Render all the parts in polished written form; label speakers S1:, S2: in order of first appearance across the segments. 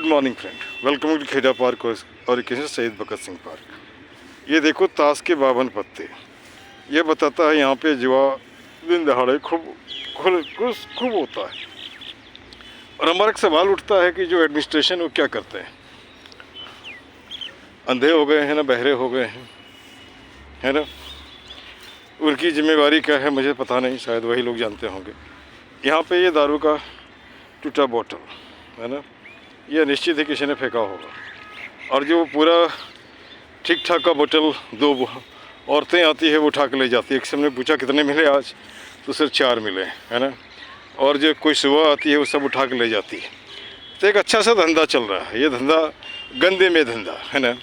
S1: Good morning friend, welcome to Kheda park और एक शहीद भगत सिंह पार्क। ये देखो ताश के 52 पत्ते। ये बताता है यहाँ पे जुआ दिन दहाड़े खूब होता है। और हमारा एक सवाल उठता है कि जो एडमिनिस्ट्रेशन वो क्या करते हैं। अंधे हो गए हैं ना, बहरे हो गए हैं, है ना। उनकी जिम्मेवारी क्या है मुझे पता नहीं, शायद वही लोग जानते होंगे। यहाँ पे ये दारू का टूटा बोतल है ना, ये निश्चित ही किसी ने फेंका होगा। और जो पूरा ठीक ठाक का बोतल दो औरतें आती है वो उठा के ले जाती है। एक से हमने पूछा कितने मिले आज, तो सिर्फ 4 मिले, है ना। और जो कोई सुबह आती है वो सब उठा के ले जाती है। तो एक अच्छा सा धंधा चल रहा है। ये धंधा गंदे में धंधा है ना।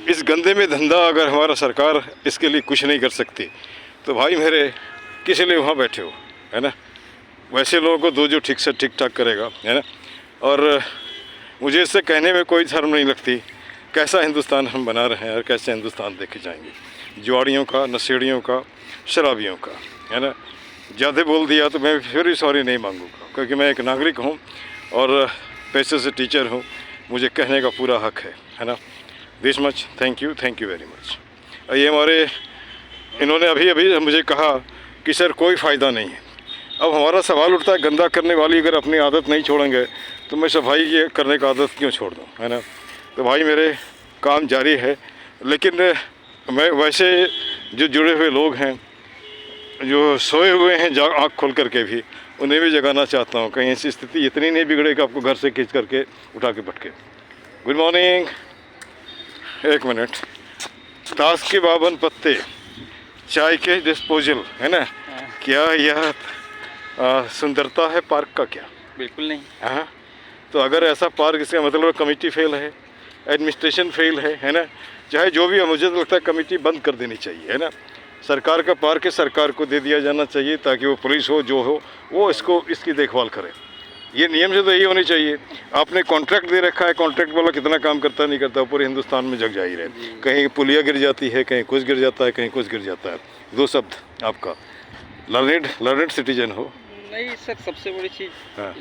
S1: इस गंदे में धंधा अगर हमारा सरकार इसके लिए कुछ नहीं कर सकती तो भाई मेरे किस लिए वहाँ बैठे हो, है ना। वैसे लोगों को दो जो ठीक से ठीक ठाक करेगा, है ना। और मुझे इससे कहने में कोई शर्म नहीं लगती कैसा हिंदुस्तान हम बना रहे हैं और कैसे हिंदुस्तान देखे जाएंगे। जुआड़ियों का, नशेड़ियों का, शराबियों का, है ना। ज़्यादा बोल दिया तो मैं फिर भी सॉरी नहीं मांगूंगा, क्योंकि मैं एक नागरिक हूँ और पैसे से टीचर हूँ। मुझे कहने का पूरा हक है ना। This much, thank you very much. ये हमारे इन्होंने अभी मुझे कहा कि सर कोई फ़ायदा नहीं है। अब हमारा सवाल उठता है गंदा करने वाली अगर अपनी आदत नहीं छोड़ेंगे तो मैं सफाई की करने का आदत क्यों छोड़ दूँ, है ना। तो भाई मेरे काम जारी है। लेकिन मैं वैसे जो जुड़े हुए लोग हैं, जो सोए हुए हैं आँख खोल करके भी, उन्हें भी जगाना चाहता हूँ। कहीं ऐसी स्थिति इतनी नहीं बिगड़े कि आपको घर से खींच करके उठा के पटके। Good morning. एक मिनट। ताश के 52 पत्ते, चाय के डिस्पोजल, है ना। क्या यह सुंदरता है पार्क का? क्या
S2: बिल्कुल नहीं।
S1: हाँ, तो अगर ऐसा पार्क, इसका मतलब कमेटी फेल है, एडमिनिस्ट्रेशन फेल है ना। चाहे जो भी है, मुझे तो लगता है कमेटी बंद कर देनी चाहिए, है ना। सरकार का पार्क है, सरकार को दे दिया जाना चाहिए ताकि वो पुलिस हो जो हो वो इसकी देखभाल करे। ये नियम से तो यही होनी चाहिए। आपने कॉन्ट्रैक्ट दे रखा है, कॉन्ट्रैक्ट वाला कितना काम करता नहीं करता पूरे हिंदुस्तान में जग जा ही रहे। कहीं पुलिया गिर जाती है, कहीं कुछ गिर जाता है, कहीं कुछ गिर जाता है। 2 शब्द आपका, लर्नेड सिटीजन हो।
S2: नहीं सर, सबसे बड़ी चीज़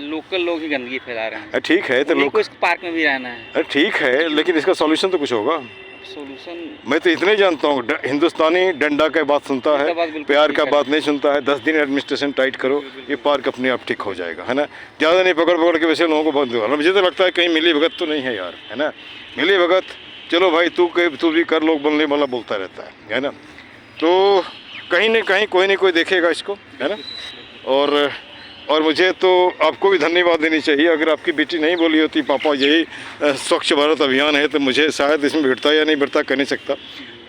S2: लोकल लोग ही गंदगी फैला रहे हैं।
S1: ठीक है, तो लोग
S2: इस पार्क में भी रहना है।
S1: ठीक है, लेकिन इसका सॉल्यूशन तो कुछ होगा।
S2: सॉल्यूशन
S1: मैं तो इतने जानता हूँ, हिंदुस्तानी डंडा का बात सुनता है, प्यार का बात नहीं सुनता है। 10 दिन एडमिनिस्ट्रेशन टाइट करो, ये पार्क अपने आप ठीक हो जाएगा, है ना। ज़्यादा नहीं पकड़ के वैसे लोगों को बंद होगा। मुझे तो लगता है कहीं मिली भगत तो नहीं है यार, है ना। मिली भगत चलो भाई, तू भी कर, लोग बोलने वाला बोलता रहता है ना। तो कहीं ना कहीं कोई देखेगा इसको, है ना। और मुझे तो आपको भी धन्यवाद देनी चाहिए। अगर आपकी बेटी नहीं बोली होती पापा यही स्वच्छ भारत अभियान है, तो मुझे शायद इसमें भिड़ता या नहीं भिड़ता कह नहीं सकता।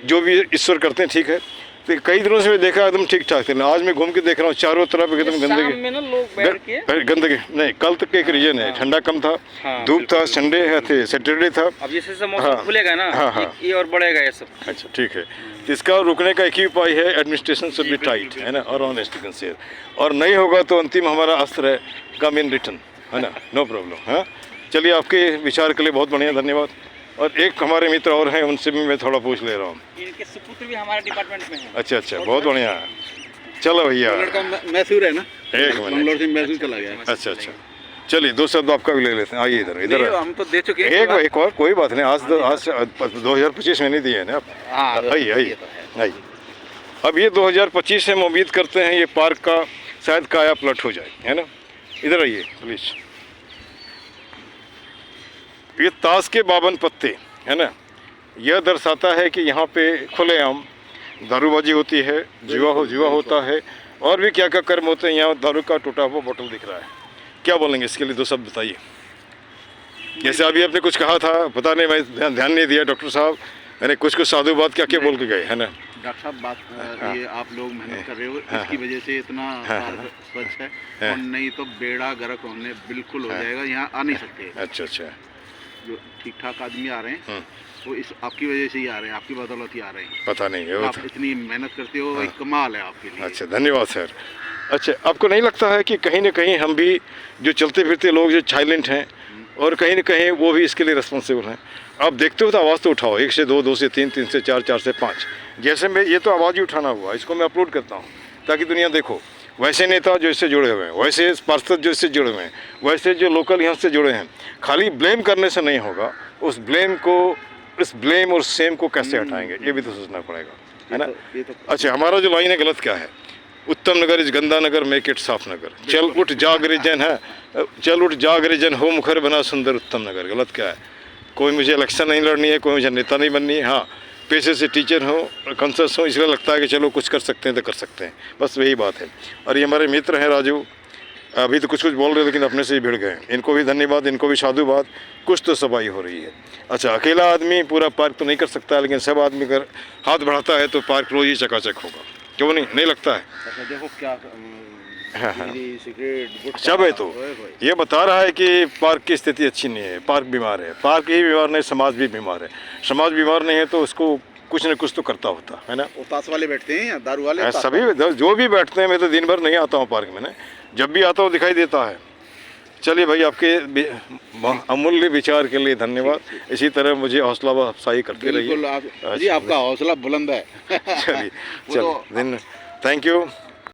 S1: जो भी ईश्वर करते हैं ठीक है। तो कई दिनों से मैं देखा एकदम ठीक ठाक थे। आज मैं घूम के देख रहा हूँ चारों तरफ एकदम गंदगी नहीं। कल तक एक रीजन है, ठंडा कम था, धूप था, संडे थे, सैटरडे था।
S2: अब जैसे मौसम खुलेगा ना, ये और बढ़ेगा ये सब।
S1: अच्छा ठीक है। तो इसका रुकने का एक ही उपाय है, एडमिनिस्ट्रेशन शुड बी टाइट, है ना, और ऑनेस्ट सिंसियर। और नहीं होगा तो अंतिम हमारा अस्त्र है कम इन रिटर्न, है ना, नो प्रॉब्लम। हाँ चलिए, आपके विचार के लिए बहुत बढ़िया धन्यवाद। और एक हमारे मित्र और हैं, उनसे भी मैं थोड़ा पूछ ले रहा हूँ।
S2: इनके सुपुत्र भी हमारे डिपार्टमेंट में हैं।
S1: अच्छा, बहुत बढ़िया। चलो भैया,
S3: मैसूर है ना,
S1: एक मिनट,
S3: मैसूर चला गया।
S1: अच्छा, चलिए 2 शब्द आपका भी ले लेते हैं। आइए इधर
S2: हम तो दे चुके हैं।
S1: एक और कोई बात नहीं। आज 2025 में नहीं दिए ना आप। आइए। अब ये 2025 से हम उम्मीद करते हैं ये पार्क का शायद काया पलट हो जाए, है ना। इधर आइए प्लीज। ये ताश के 52 पत्ते, है ना। यह दर्शाता है कि यहाँ पे खुलेआम दारूबाजी होती है, जुआ होता है, और भी क्या क्या कर्म होते हैं। यहाँ दारू का टूटा हुआ बोतल दिख रहा है। क्या बोलेंगे इसके लिए? 2 शब्द बताइए। जैसे अभी आपने कुछ कहा था, पता नहीं, मैं ध्यान नहीं दिया डॉक्टर साहब, मैंने कुछ साधु बात क्या बोल के गए, है ना।
S3: डॉक्टर साहब बात ये आप लोग मेहनत कर रहे हो, इसकी वजह से इतना स्वच्छ है। और नहीं तो बेड़ा गर्क होने बिल्कुल हो जाएगा, यहाँ आ नहीं सकते।
S1: अच्छा।
S3: जो ठीक ठाक आदमी आ रहे हैं वो इस आपकी वजह से ही आ रहे हैं, आपकी बदौलत ही आ रहे हैं।
S1: पता नहीं है,
S3: आप इतनी मेहनत करते हो, एक कमाल है आपके लिए।
S1: अच्छा, धन्यवाद सर। अच्छा, आपको नहीं लगता है कि कहीं ना कहीं हम भी जो चलते फिरते लोग जो साइलेंट हैं, और कहीं ना कहीं वो भी इसके लिए रिस्पॉन्सिबल हैं? आप देखते हो तो आवाज़ तो उठाओ, 1 से 2, 2 से 3, 3 से 4, 4 से 5। जैसे मैं, ये तो आवाज़ ही उठाना हुआ, इसको मैं अपलोड करता हूँ ताकि दुनिया देखो। वैसे नेता जो इससे जुड़े हुए हैं, वैसे पार्षद जो इससे जुड़े हुए हैं, वैसे जो लोकल यहाँ से जुड़े हैं। खाली ब्लेम करने से नहीं होगा, उस ब्लेम और सेम को कैसे हटाएंगे ये भी तो सोचना पड़ेगा, है ना। अच्छा, हमारा जो लाइन है गलत क्या है? उत्तम नगर इज गंदा नगर, मेक इट साफ नगर। चल उठ जाग रे जन है, चल उठ जाग रे जन, हो मुखर बना सुंदर उत्तम नगर। गलत क्या है? कोई मुझे इलेक्शन नहीं लड़नी है, कोई मुझे नेता नहीं बननी है। हाँ, पेशे से टीचर हो, कंसर्स हो, इसलिए लगता है कि चलो कुछ कर सकते हैं तो कर सकते हैं, बस वही बात है। और ये हमारे मित्र हैं राजू, अभी तो कुछ बोल रहे लेकिन अपने से ही भिड़ गए। इनको भी धन्यवाद, इनको भी साधुवाद, कुछ तो सफाई हो रही है। अच्छा, अकेला आदमी पूरा पार्क तो नहीं कर सकता, लेकिन सब आदमी अगर हाथ बढ़ाता है तो पार्क रोज ही चकाचक होगा, क्यों नहीं लगता है?
S3: देखो क्या सिगरेट
S1: सब है, तो ये बता रहा है कि पार्क की स्थिति अच्छी नहीं है, पार्क बीमार है। पार्क ही बीमार नहीं, समाज भी बीमार है। समाज बीमार नहीं है तो उसको कुछ न कुछ तो करता होता है ना।
S3: ताश वाले बैठते हैं या दारू वाले,
S1: सभी जो भी बैठते हैं। मैं तो दिन भर नहीं आता हूँ पार्क में ना, जब भी आता हूँ दिखाई देता है। चलिए भाई, आपके अमूल्य विचार के लिए धन्यवाद। इसी तरह मुझे हौसला अफजाई करते रहिए।
S3: जी, आपका हौसला बुलंद है।
S1: चलिए, थैंक यू।